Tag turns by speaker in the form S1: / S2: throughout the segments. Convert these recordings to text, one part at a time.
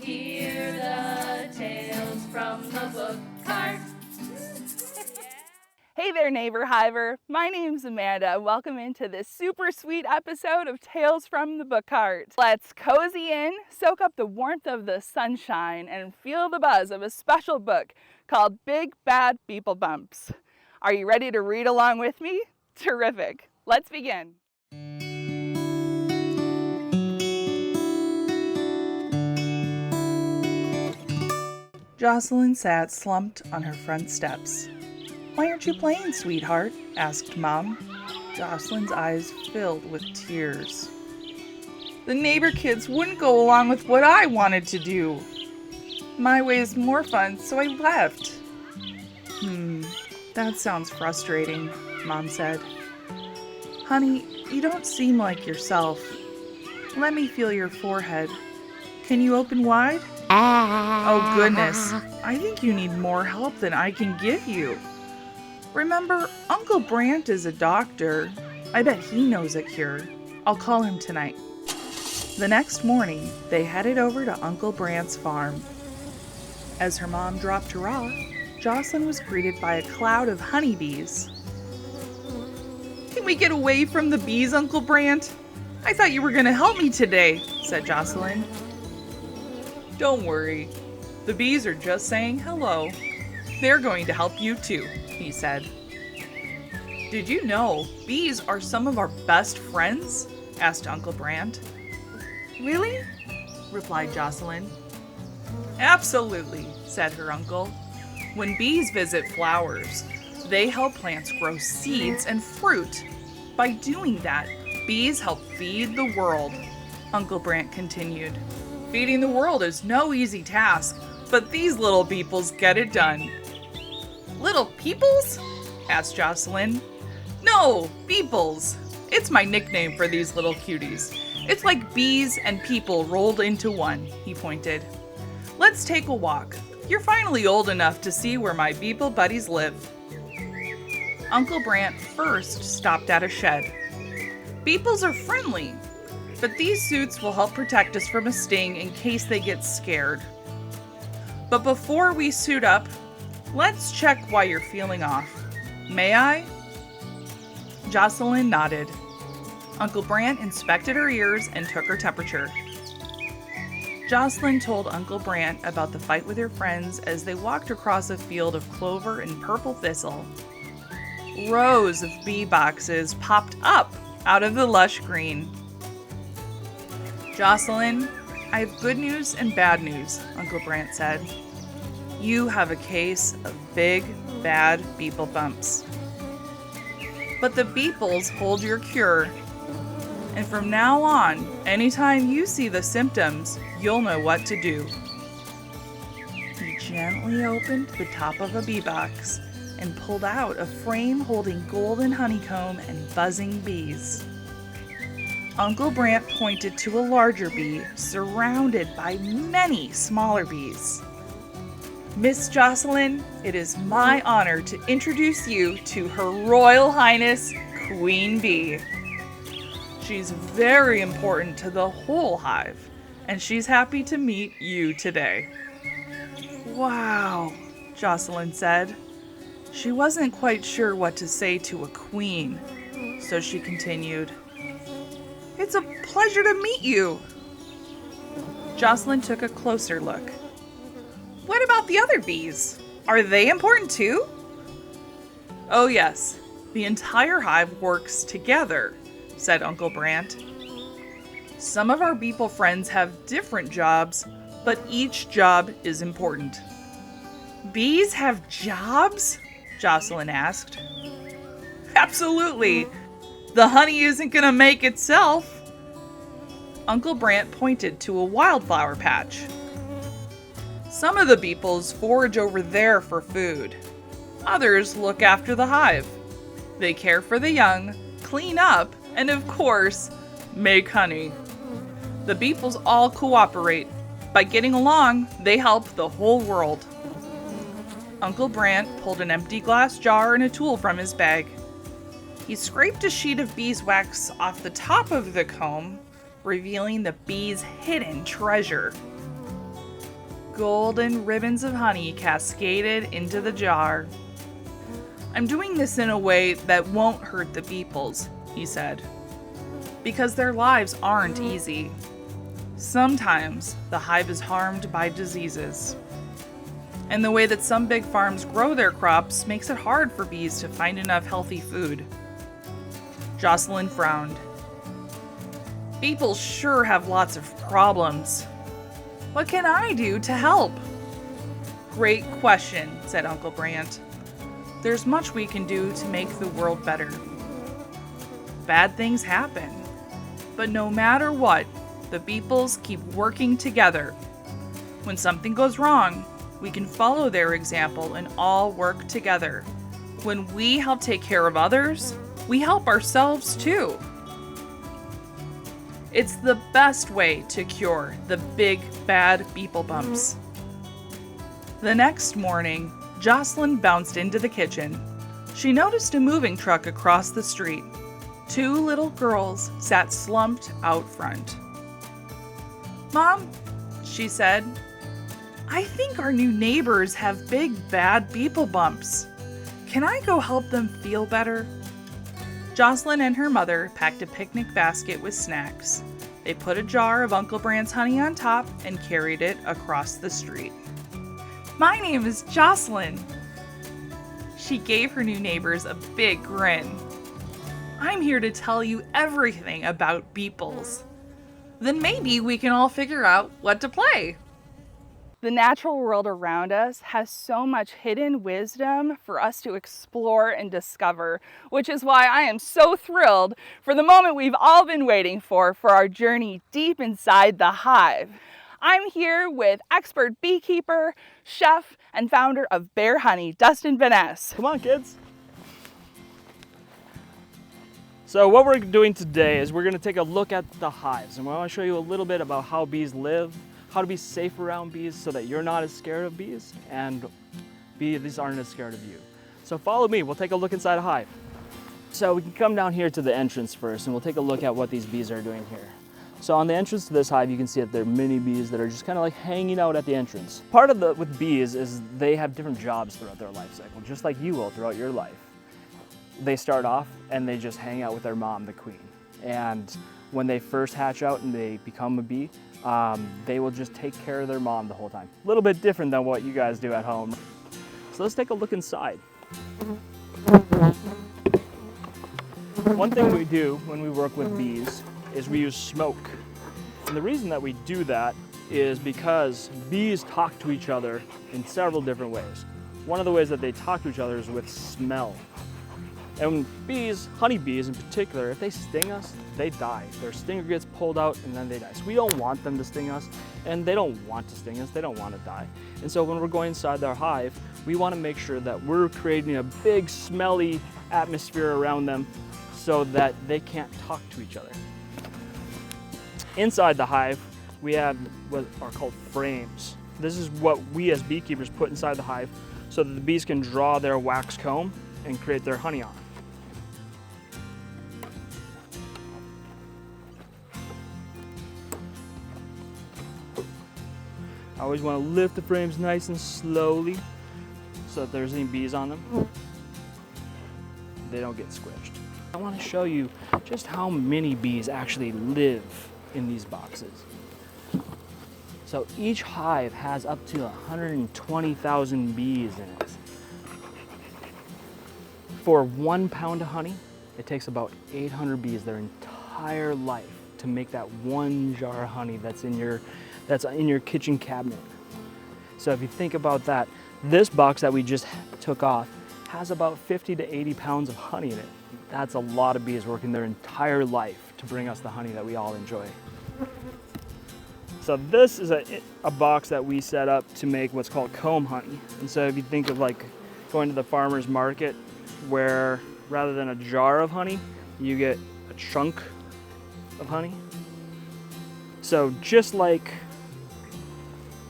S1: hear the tales from the book cart.
S2: Hey there, neighbor hiver. My name's Amanda. Welcome into this super sweet episode of Tales from the Book Cart. Let's cozy in, soak up the warmth of the sunshine, and feel the buzz of a special book called Big Bad Beeple Bumps. Are you ready to read along with me? Terrific. Let's begin. Jocelyn sat slumped on her front steps. "Why aren't you playing, sweetheart?" asked Mom. Jocelyn's eyes filled with tears. "The neighbor kids wouldn't go along with what I wanted to do. My way is more fun, so I left." That sounds frustrating," Mom said. "Honey, you don't seem like yourself. Let me feel your forehead. Can you open wide?" "Oh goodness, I think you need more help than I can give you. Remember, Uncle Brant is a doctor. I bet he knows a cure. I'll call him tonight." The next morning, they headed over to Uncle Brant's farm. As her mom dropped her off, Jocelyn was greeted by a cloud of honeybees. "Can we get away from the bees, Uncle Brant? I thought you were going to help me today," said Jocelyn. "Don't worry. The bees are just saying hello. They're going to help you too," he said. "Did you know bees are some of our best friends?" asked Uncle Brant. "Really?" replied Jocelyn. "Absolutely," said her uncle. "When bees visit flowers, they help plants grow seeds and fruit. By doing that, bees help feed the world," Uncle Brant continued. "Feeding the world is no easy task, but these little beeples get it done." "Little peoples?" asked Jocelyn. "No, beeples. It's my nickname for these little cuties. It's like bees and people rolled into one," he pointed. "Let's take a walk. You're finally old enough to see where my beeple buddies live." Uncle Brant first stopped at a shed. "Beeples are friendly, but these suits will help protect us from a sting in case they get scared. But before we suit up, let's check why you're feeling off. May I?" Jocelyn nodded. Uncle Brant inspected her ears and took her temperature. Jocelyn told Uncle Brant about the fight with her friends as they walked across a field of clover and purple thistle. Rows of bee boxes popped up out of the lush green. "Jocelyn, I have good news and bad news," Uncle Brant said. "You have a case of big, bad beeple bumps. But the beeples hold your cure. And from now on, anytime you see the symptoms, you'll know what to do." He gently opened the top of a bee box and pulled out a frame holding golden honeycomb and buzzing bees. Uncle Brant pointed to a larger bee surrounded by many smaller bees. "Miss Jocelyn, it is my honor to introduce you to Her Royal Highness, Queen Bee. She's very important to the whole hive, and she's happy to meet you today." "Wow," Jocelyn said. She wasn't quite sure what to say to a queen, so she continued, "It's a pleasure to meet you." Jocelyn took a closer look. "What about the other bees? Are they important too?" "Oh yes, the entire hive works together," said Uncle Brant. "Some of our beeple friends have different jobs, but each job is important." "Bees have jobs?" Jocelyn asked. "Absolutely. The honey isn't going to make itself." Uncle Brant pointed to a wildflower patch. "Some of the beeples forage over there for food. Others look after the hive. They care for the young, clean up, and of course, make honey. The beeples all cooperate. By getting along, they help the whole world." Uncle Brant pulled an empty glass jar and a tool from his bag. He scraped a sheet of beeswax off the top of the comb, revealing the bee's hidden treasure. golden ribbons of honey cascaded into the jar. "I'm doing this in a way that won't hurt the Beeples," he said, "because their lives aren't easy. Sometimes the hive is harmed by diseases. And the way that some big farms grow their crops makes it hard for bees to find enough healthy food." Jocelyn frowned. "Beeples sure have lots of problems. What can I do to help?" "Great question," said Uncle Brant. "There's much we can do to make the world better. Bad things happen, but no matter what, the Beeples keep working together. When something goes wrong, we can follow their example and all work together. When we help take care of others, we help ourselves too. It's the best way to cure the big, bad Beeple bumps." The next morning, Jocelyn bounced into the kitchen. She noticed a moving truck across the street. 2 little girls sat slumped out front. "Mom," she said, "I think our new neighbors have big, bad Beeple bumps. Can I go help them feel better?" Jocelyn and her mother packed a picnic basket with snacks. They put a jar of Uncle Brant's honey on top and carried it across the street. "My name is Jocelyn." She gave her new neighbors a big grin. "I'm here to tell you everything about Beeples. Then maybe we can all figure out what to play." The natural world around us has so much hidden wisdom for us to explore and discover, which is why I am so thrilled for the moment we've all been waiting for our journey deep inside the hive. I'm here with expert beekeeper, chef, and founder of Bear Honey, Dustin Vaness.
S3: Come on, kids. So what we're doing today is we're going to take a look at the hives, and I want to show you a little bit about how bees live, how to be safe around bees so that you're not as scared of bees and bees aren't as scared of you. So follow me, we'll take a look inside a hive. So we can come down here to the entrance first and we'll take a look at what these bees are doing here. So on the entrance to this hive, you can see that there are mini bees that are just kind of like hanging out at the entrance. Part of with bees is they have different jobs throughout their life cycle, just like you will throughout your life. They start off and they just hang out with their mom, the queen. And when they first hatch out and they become a bee, they will just take care of their mom the whole time. A little bit different than what you guys do at home. So let's take a look inside. One thing we do when we work with bees is we use smoke. And the reason that we do that is because bees talk to each other in several different ways. One of the ways that they talk to each other is with smell. And bees, honeybees in particular, if they sting us, they die. Their stinger gets pulled out and then they die. So we don't want them to sting us, and they don't want to sting us, they don't want to die. And so when we're going inside their hive, we want to make sure that we're creating a big smelly atmosphere around them so that they can't talk to each other. Inside the hive, we have what are called frames. This is what we as beekeepers put inside the hive so that the bees can draw their wax comb and create their honey on. I always want to lift the frames nice and slowly so that there's any bees on them, they don't get squished. I want to show you just how many bees actually live in these boxes. So each hive has up to 120,000 bees in it. For 1 pound of honey, it takes about 800 bees their entire life to make that 1 jar of honey that's in your kitchen cabinet. So if you think about that, this box that we just took off has about 50 to 80 pounds of honey in it. That's a lot of bees working their entire life to bring us the honey that we all enjoy. So this is a box that we set up to make what's called comb honey. And so if you think of like going to the farmer's market where rather than a jar of honey, you get a chunk of honey. So just like,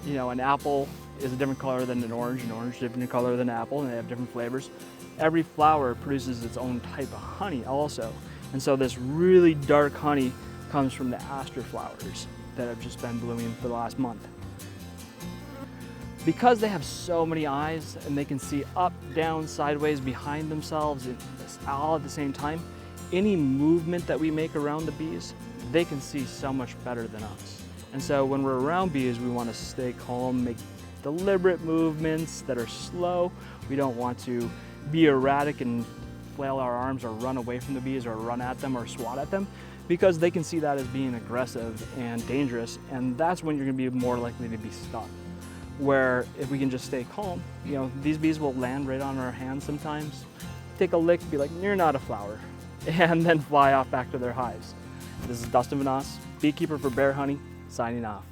S3: you know, an apple is a different color than an orange is a different color than an apple, and they have different flavors. Every flower produces its own type of honey also. And so this really dark honey comes from the aster flowers that have just been blooming for the last month. Because they have so many eyes and they can see up, down, sideways, behind themselves, and all at the same time, any movement that we make around the bees, they can see so much better than us. And so when we're around bees, we want to stay calm, make deliberate movements that are slow. We don't want to be erratic and flail our arms or run away from the bees or run at them or swat at them, because they can see that as being aggressive and dangerous, and that's when you're going to be more likely to be stuck. Where if we can just stay calm, you know, these bees will land right on our hands sometimes, take a lick, be like, "You're not a flower," and then fly off back to their hives. This is Dustin Vanas, beekeeper for Bear Honey, signing off.